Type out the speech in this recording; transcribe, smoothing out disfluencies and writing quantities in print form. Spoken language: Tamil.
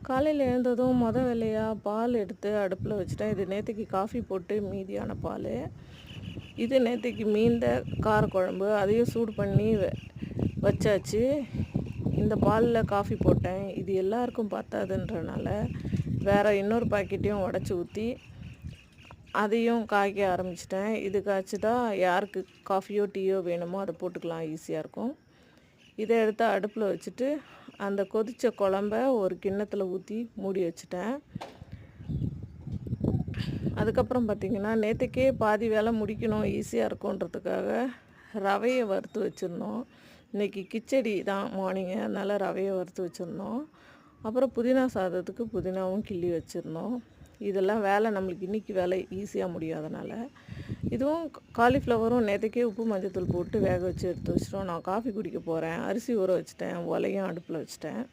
காலையில் எழுந்ததும் வேலையாக பால் எடுத்து அடுப்பில் வச்சுட்டேன். இது நேற்றுக்கு காஃபி போட்டு மீதியான பால். இது நேற்றுக்கு மீந்த காரக்குழம்பு, அதையும் சூடு பண்ணி வச்சாச்சு. இந்த பாலில் காஃபி போட்டேன். இது எல்லாருக்கும் பத்தாதுன்றனால வேறு இன்னொரு பாக்கெட்டையும் உடச்சி ஊற்றி அதையும் காய்க்க ஆரம்பிச்சிட்டேன். இது காய்ச்சிட்டா யாருக்கு காஃபியோ டீயோ வேணுமோ அதை போட்டுக்கலாம், ஈஸியாக இருக்கும். இதை எடுத்து அடுப்பில் வச்சுட்டு அந்த கொதித்த குழம்ப ஒரு கிண்ணத்தில் ஊற்றி மூடி வச்சுட்டேன். அதுக்கப்புறம் பார்த்திங்கன்னா நேற்றுக்கே பாதி வேலை முடிக்கணும், ஈஸியாக இருக்கும்ன்றதுக்காக ரவையை வறுத்து வச்சுருந்தோம். இன்றைக்கி கிச்சடி தான் மார்னிங்கு, அதனால் ரவையை வறுத்து வச்சுருந்தோம். அப்புறம் புதினா சாதத்துக்கு புதினாவும் கிள்ளி வச்சுருந்தோம். இதெல்லாம் வேலை நம்மளுக்கு இன்றைக்கி வேலை ஈஸியாக முடியும். அதனால் இதுவும் காலிஃப்ளவரும் நேற்றுக்கே உப்பு மஞ்சத்தூள் போட்டு வேக வச்சு எடுத்து வச்சிட்டோம். நான் காஃபி குடிக்க போகிறேன். அரிசி ஊற வச்சுட்டேன், ஒலையும் அடுப்பில் வச்சுட்டேன்.